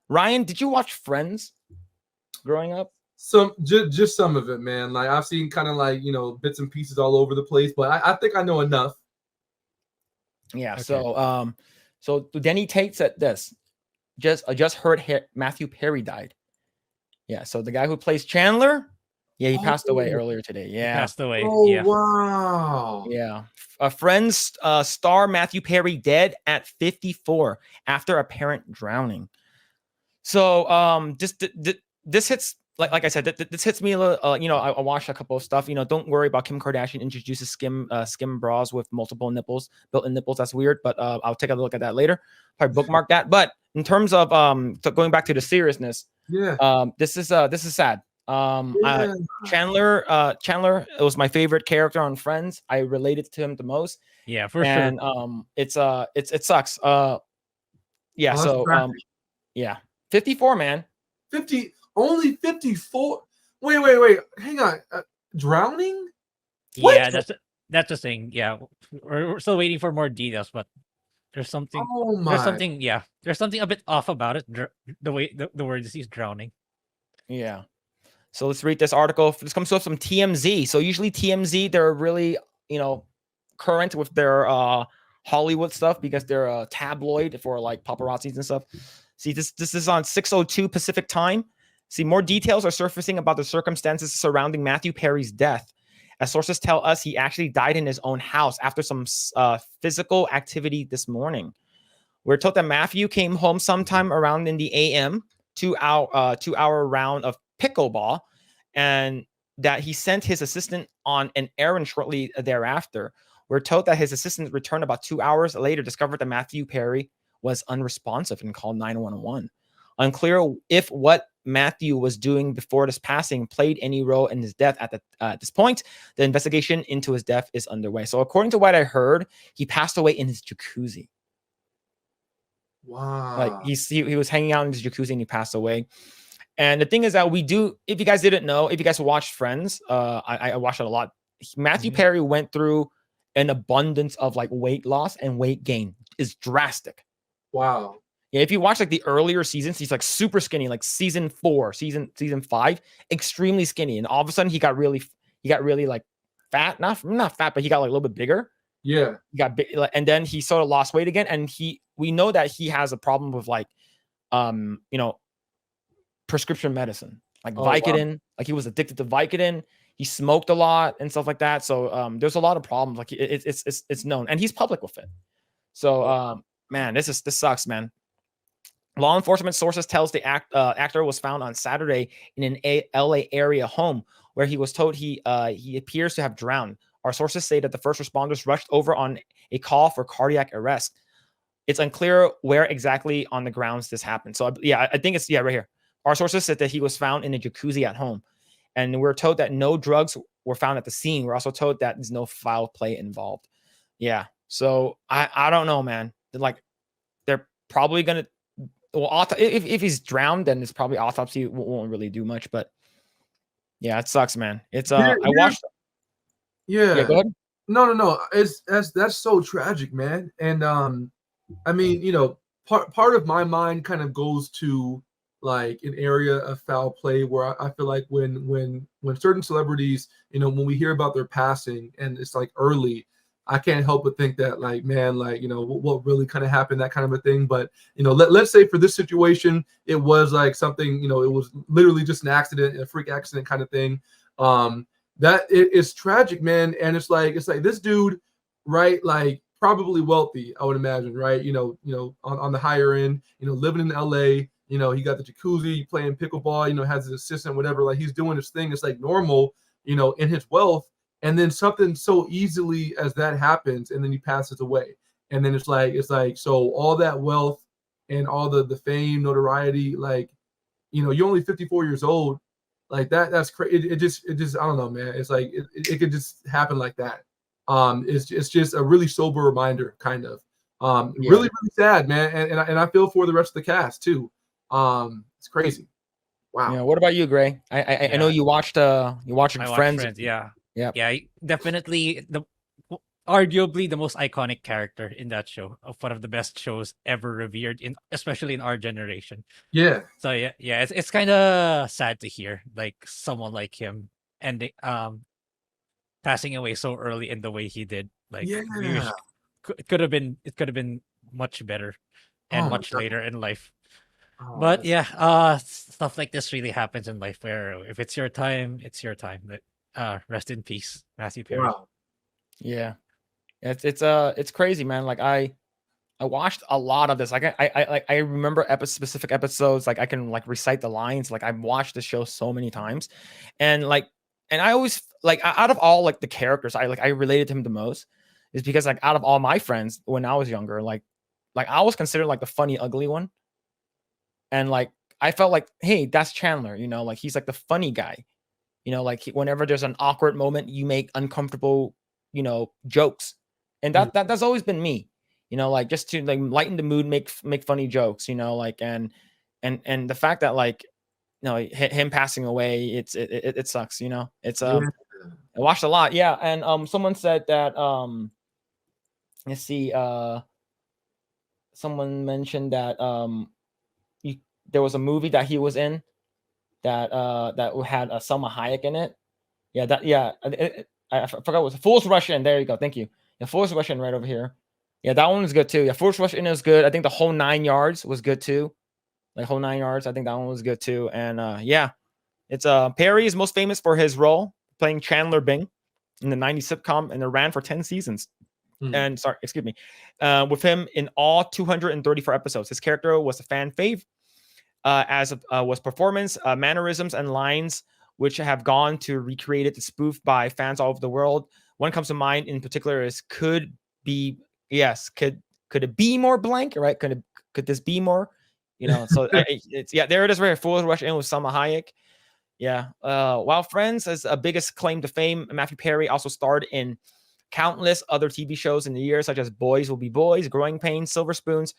Ryan, did you watch Friends growing up? Just some of it, man. Like I've seen kind of like bits and pieces all over the place, but I think I know enough. Yeah. Okay. So Denny Tate said this. I just heard Matthew Perry died. Yeah. So the guy who plays Chandler, yeah, he passed away earlier today. He Yeah. passed away. Oh Yeah. wow. Yeah. A Friends star Matthew Perry dead at 54 after apparent drowning. So this hits like I said, this hits me a little. I watched a couple of stuff. Don't worry about Kim Kardashian introduces skim bras with multiple nipples, built-in nipples. That's weird, but I'll take a look at that later. Probably bookmark that. But in terms of going back to the seriousness, this is sad. Chandler it was my favorite character on Friends. I related to him the most. Yeah, for sure. And it sucks. Yeah. So yeah, 54, man. 50, only 54. Wait. Hang on. Drowning? What? Yeah, that's the thing. Yeah, we're still waiting for more details, but there's something. Oh my. There's something. Yeah, there's something a bit off about it. The way the word is drowning. Yeah. So let's read this article. This comes from TMZ. So usually TMZ, they're really current with their Hollywood stuff because they're a tabloid for like paparazzis and stuff. See, this is on 6:02 Pacific time. See, more details are surfacing about the circumstances surrounding Matthew Perry's death. As sources tell us, he actually died in his own house after some physical activity this morning. We're told that Matthew came home sometime around in the AM, 2-hour round of pickleball, and that he sent his assistant on an errand shortly thereafter. We're told that his assistant returned about 2 hours later, discovered that Matthew Perry was unresponsive and called 911. Unclear if what Matthew was doing before this passing played any role in his death at this point. The investigation into his death is underway. So according to what I heard, he passed away in his jacuzzi. Wow. Like he was hanging out in his jacuzzi and he passed away. And the thing is that if you guys didn't know, if you guys watched Friends, I watched it a lot. Matthew Perry went through an abundance of like weight loss and weight gain. Is drastic. Wow. Yeah, if you watch like the earlier seasons, he's like super skinny, like season 4, season 5, extremely skinny. And all of a sudden he got really like fat, not fat, but he got like a little bit bigger. Yeah. He got big, and then he sort of lost weight again. And we know that he has a problem with like, prescription medicine, like Vicodin. Wow. Like he was addicted to Vicodin. He smoked a lot and stuff like that. So there's a lot of problems. Like it's known, and he's public with it. So man, this sucks, man. Law enforcement sources tells the actor was found on Saturday in an LA area home where he was told he appears to have drowned. Our sources say that the first responders rushed over on a call for cardiac arrest. It's unclear where exactly on the grounds this happened. So yeah, I think it's right here. Our sources said that he was found in a jacuzzi at home. And we're told that no drugs were found at the scene. We're also told that there's no foul play involved. Yeah. So I don't know, man. They're probably going to, well, if he's drowned, then it's probably autopsy won't really do much. But yeah, it sucks, man. It's I watched. Yeah. Go ahead. No. That's so tragic, man. And I mean, part of my mind kind of goes to like an area of foul play where I feel like when certain celebrities, when we hear about their passing and it's like early, I can't help but think that like, man, like, what really kind of happened, that kind of a thing. But, let's say for this situation, it was like something, it was literally just an accident, a freak accident kind of thing. That it's tragic, man. And it's like this dude, right? Like probably wealthy, I would imagine, right? On the higher end, living in LA, he got the jacuzzi, playing pickleball, has his assistant, whatever. Like he's doing his thing. It's like normal, in his wealth. And then something so easily as that happens, and then he passes away. And then it's like so all that wealth and all the fame, notoriety, like, you're only 54 years old, like that's crazy. It just I don't know, man. It's like it could just happen like that. It's just a really sober reminder, kind of. Really sad, man. And I feel for the rest of the cast too. It's crazy. Wow. Yeah. What about you, Grae? I know you watched Friends. Friends. Yeah. Yeah. Yeah. Definitely. arguably the most iconic character in that show, of one of the best shows ever revered in, especially in our generation. Yeah. So yeah, it's kind of sad to hear like someone like him and passing away so early in the way he did. Like we Yeah. wish it could have been much better and Oh my much god. later in life. Oh, But that's yeah, stuff like this really happens in life where if it's your time, it's your time. But rest in peace, Matthew Perry. wow. Yeah. It's crazy, man. Like I watched a lot of this. Like I remember specific episodes. Like I can like recite the lines. Like I've watched the show so many times, and I always like out of all like the characters, I related to him the most is because like out of all my friends when I was younger, like I was considered like the funny ugly one, and like I felt like, hey, that's Chandler. You know, like he's like the funny guy. You know, like whenever there's an awkward moment, you make uncomfortable, jokes, and Mm. that's always been me. You know, like just to like lighten the mood, make funny jokes. You know, like and the fact that like him passing away, it sucks. You know, it's Yeah. I watched a lot, yeah, and someone said that let's see, someone mentioned that you, there was a movie that he was in that had Selma Hayek in it. Yeah, I forgot what was Fool's Rush In. There you go. Thank you. Yeah, Fool's Rush In right over here. Yeah, that one was good too. Yeah, Fool's Rush In is good. I think the whole 9 yards was good too. Like whole 9 yards. I think that one was good too. And yeah, it's Perry is most famous for his role playing Chandler Bing in the 90s sitcom, and it ran for 10 seasons. Mm. And sorry, excuse me. With him in all 234 episodes. His character was a fan fave, as was performance, mannerisms, and lines which have gone to recreated to spoof by fans all over the world. One comes to mind in particular is could it be more blank, right? Could this be more? So it's yeah, there it is right here. Fool's Rush In with Salma Hayek. Yeah. While Friends is a biggest claim to fame, Matthew Perry also starred in countless other TV shows in the year, such as Boys Will Be Boys, Growing Pains, Silver Spoons,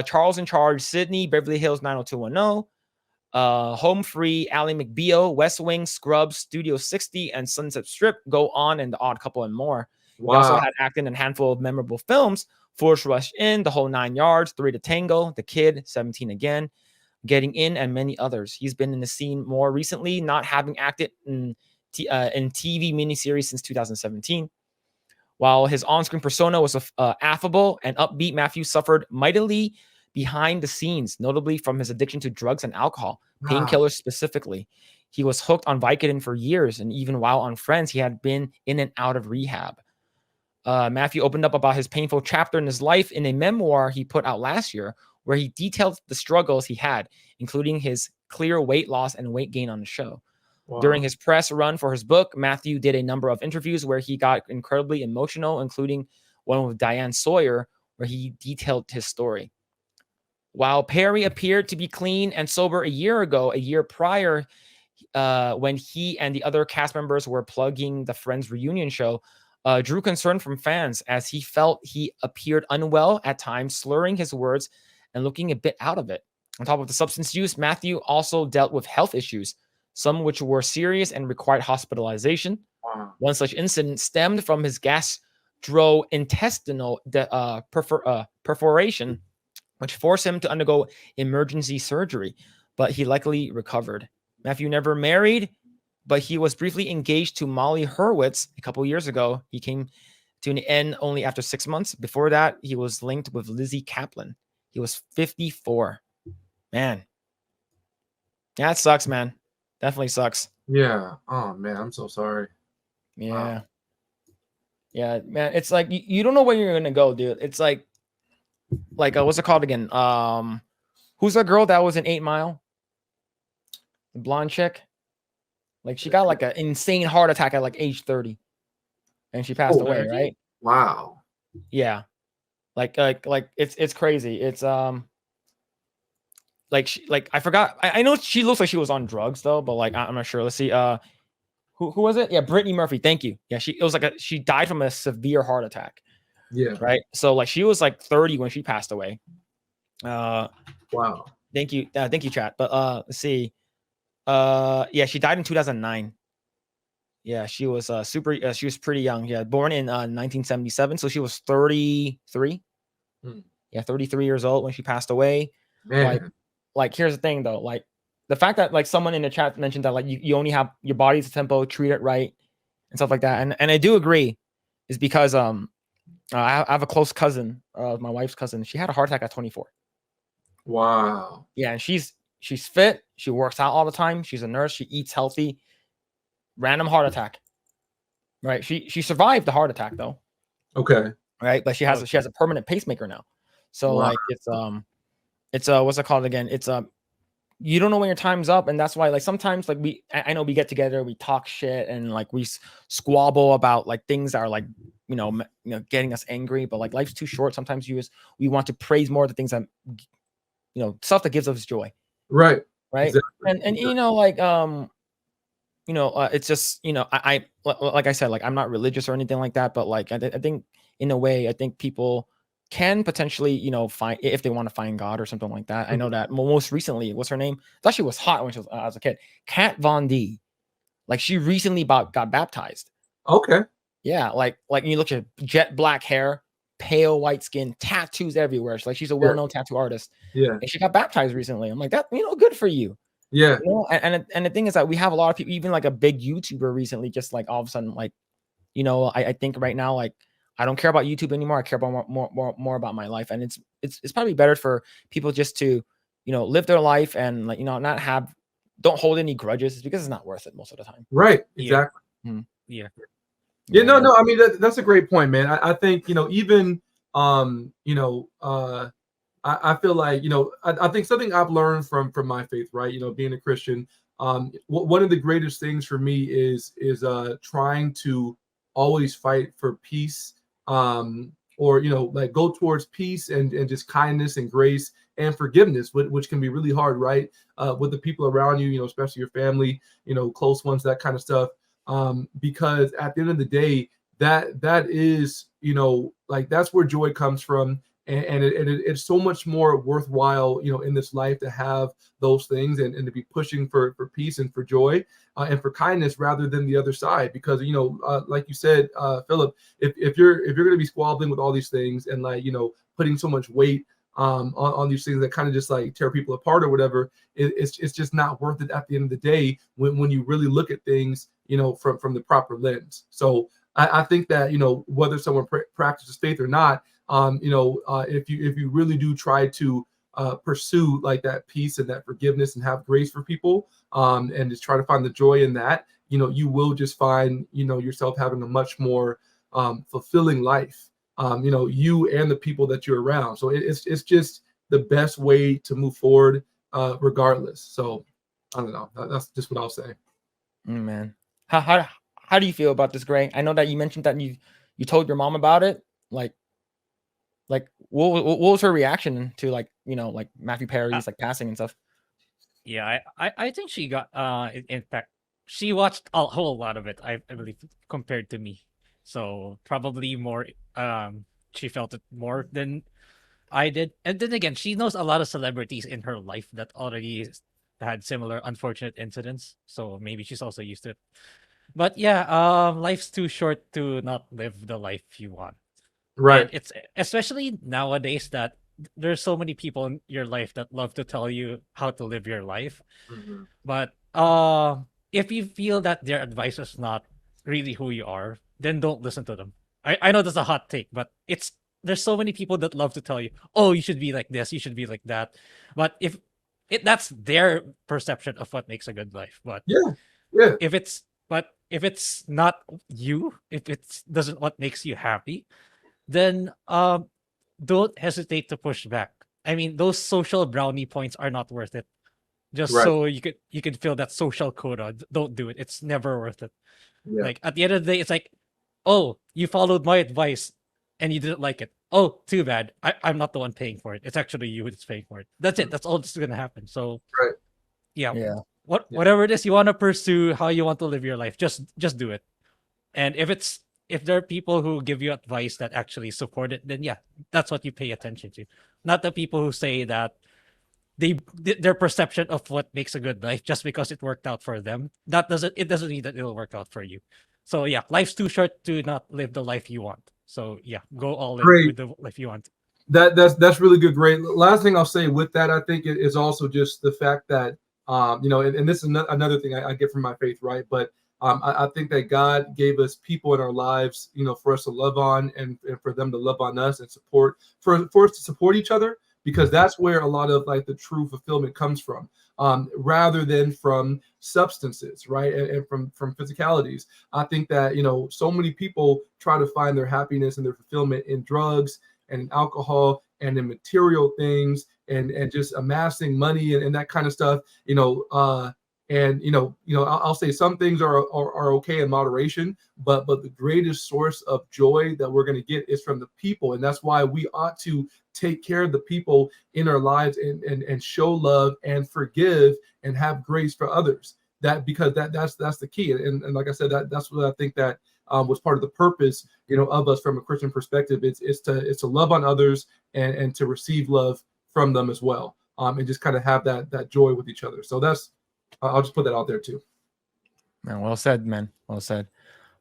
Charles in Charge, Sydney, Beverly Hills 90210, Home Free, Ally McBeal, West Wing, Scrubs, Studio 60, and Sunset Strip go on, and The Odd Couple and more. He also Wow. had acted in a handful of memorable films: Force Rush In, The Whole 9 Yards, Three to Tango, The Kid, 17 Again, Getting In, and many others. He's been in the scene more recently, not having acted in TV miniseries since 2017. While his on-screen persona was affable and upbeat, Matthew suffered mightily behind the scenes, notably from his addiction to drugs and alcohol, Wow. painkillers specifically. He was hooked on Vicodin for years, and even while on Friends, he had been in and out of rehab. Matthew opened up about his painful chapter in his life in a memoir he put out last year, where he detailed the struggles he had, including his clear weight loss and weight gain on the show. Wow. During his press run for his book, Matthew did a number of interviews where he got incredibly emotional, including one with Diane Sawyer, where he detailed his story. While Perry appeared to be clean and sober a year prior, when he and the other cast members were plugging the Friends reunion show, drew concern from fans as he felt he appeared unwell at times, slurring his words and looking a bit out of it. On top of the substance use, Matthew also dealt with health issues, some which were serious and required hospitalization. Wow. One such incident stemmed from his gastrointestinal perforation, which forced him to undergo emergency surgery, but he likely recovered. Matthew never married, but he was briefly engaged to Molly Hurwitz a couple years ago. He came to an end only after 6 months. Before that, he was linked with Lizzie Kaplan. He was 54. Man. That sucks, man. Definitely sucks. Yeah. Oh man, I'm so sorry. Yeah. Wow. Yeah, man. It's like you don't know where you're gonna go, dude. It's like what's it called again? Who's that girl that was in 8 Mile? The blonde chick. Like she got like an insane heart attack at like age 30, and she passed away, right? Wow. Yeah. Like it's crazy. It's like I forgot. I know she looks like she was on drugs though, but like I'm not sure. Let's see. Who was it? Yeah, Brittany Murphy. Thank you. Yeah, it was like she died from a severe heart attack. Yeah. Right. So like she was like 30 when she passed away. Wow. Thank you, chat. But let's see. Yeah, she died in 2009. Yeah, she was she was pretty young. Yeah, born in 1977, so she was 33. Hmm. Yeah, 33 years old when she passed away. Like, Man. here's the thing though, like the fact that like someone in the chat mentioned that like you only have your body's a tempo, treat it right and stuff like that. And I do agree, is because I have a close cousin, my wife's cousin. She had a heart attack at 24. Wow. Yeah, and she's fit. She works out all the time. She's a nurse. She eats healthy. Random heart attack. Right. She survived the heart attack though. Okay. Right. But she has a permanent pacemaker now. So Wow. like it's what's it called again? It's you don't know when your time's up, and that's why like sometimes like I know we get together, we talk shit, and like we squabble about like things that are like getting us angry, but like life's too short. Sometimes we want to praise more the things that stuff that gives us joy. Right. Right. Exactly. And like it's just I like I said, like I'm not religious or anything like that, but like I think in a way I think people can potentially find, if they want to find God or something like that. I know that most recently, what's her name? I thought she was hot when she was as a kid. Kat Von D, like she recently got baptized. Okay. Yeah, like you look at jet black hair, pale white skin, tattoos everywhere. She's a well-known tattoo artist. Yeah. And she got baptized recently. I'm like, that good for you. Yeah. And the thing is that we have a lot of people, even like a big YouTuber recently, just like all of a sudden, like, I think right now, like, I don't care about YouTube anymore. I care about more about my life. And it's probably better for people just to, live their life and like, don't hold any grudges, because it's not worth it most of the time. Right. Exactly. Yeah. Yeah. No. I mean, that's a great point, man. I think, even, I feel like, I think something I've learned from my faith, right? Being a Christian, one of the greatest things for me is trying to always fight for peace, or like go towards peace and just kindness and grace and forgiveness, which can be really hard, right? With the people around you, especially your family, close ones, that kind of stuff. Because at the end of the day, that is, like that's where joy comes from. And it's so much more worthwhile, in this life to have those things and to be pushing for peace and for joy, and for kindness, rather than the other side. Because like you said, Philip, if you're going to be squabbling with all these things and like putting so much weight on these things that kind of just like tear people apart or whatever, it's just not worth it at the end of the day when you really look at things from the proper lens. So I think that whether someone practices faith or not, if you really do try to pursue like that peace and that forgiveness and have grace for people, and just try to find the joy in that, you will just find yourself having a much more fulfilling life, you and the people that you're around. So it's just the best way to move forward, regardless. So I don't know, that's just what I'll say. Man, how do you feel about this, Grae? I know that you mentioned that you told your mom about it. Like what was her reaction to like like Matthew Perry's like passing and stuff? Yeah, I think she got in fact she watched a whole lot of it, I believe, compared to me. So probably more she felt it more than I did. And then again, she knows a lot of celebrities in her life that already had similar unfortunate incidents. So maybe she's also used to it. But yeah, life's too short to not live the life you want. Right. And it's especially nowadays that there's so many people in your life that love to tell you how to live your life. Mhm. But if you feel that their advice is not really who you are, then don't listen to them. I know that's a hot take, but there's so many people that love to tell you, oh, you should be like this, you should be like that. But if that's their perception of what makes a good life. But Yeah. if it's not you, if it's doesn't what makes you happy, then don't hesitate to push back. I mean, those social brownie points are not worth it. Just Right. so you could fill that social quota. Don't do it. It's never worth it. Yeah. Like at the end of the day, it's like, oh, you followed my advice and you didn't like it. Oh, too bad. I'm not the one paying for it. It's actually you who's paying for it. That's it. That's all that's gonna happen. So Right. yeah. Yeah. Whatever it is you want to pursue, how you want to live your life, just do it. And if there are people who give you advice that actually support it, then yeah, that's what you pay attention to. Not the people who say that their perception of what makes a good life just because it worked out for them. It doesn't mean that it'll work out for you. So yeah, life's too short to not live the life you want. So yeah, go all in Great. with the life you want. That's really good. Great. Last thing I'll say with that, I think is also just the fact that and this is another thing I get from my faith, right? But I think that God gave us people in our lives, for us to love on and for them to love on us and support for us to support each other, because that's where a lot of like the true fulfillment comes from, rather than from substances, right? And from physicalities. I think that so many people try to find their happiness and their fulfillment in drugs and in alcohol and in material things and just amassing money and that kind of stuff, I'll say some things are okay in moderation, but the greatest source of joy that we're going to get is from the people. And that's why we ought to take care of the people in our lives and show love and forgive and have grace for others. Because that's the key. And like I said, that's what I think that was part of the purpose, of us from a Christian perspective. It's to love on others and to receive love from them as well, and just kind of have that joy with each other. So I'll just put that out there too. Man, well said, man. Well said.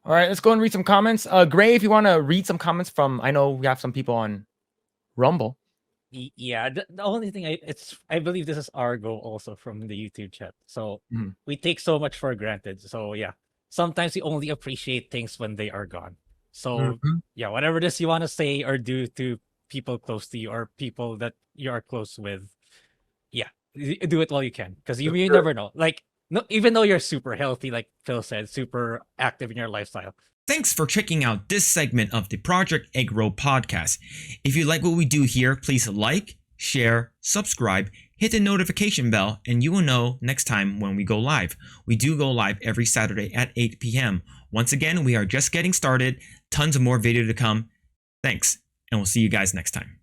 All right, let's go and read some comments. Grae, if you want to read some comments from, I know we have some people on Rumble. Yeah, the only thing I believe this is Argo also from the YouTube chat. So we take so much for granted. So yeah, sometimes we only appreciate things when they are gone. So yeah, whatever this you want to say or do to people close to you or people that you are close with, yeah, do it while you can, because you never know. Like, no, even though you're super healthy, like Phil said, super active in your lifestyle. Thanks for checking out this segment of the Project Eggroll podcast. If you like what we do here, please like, share, subscribe, hit the notification bell, and you will know next time when we go live. We do go live every Saturday at 8 p.m. Once again, we are just getting started. Tons of more video to come. Thanks, and we'll see you guys next time.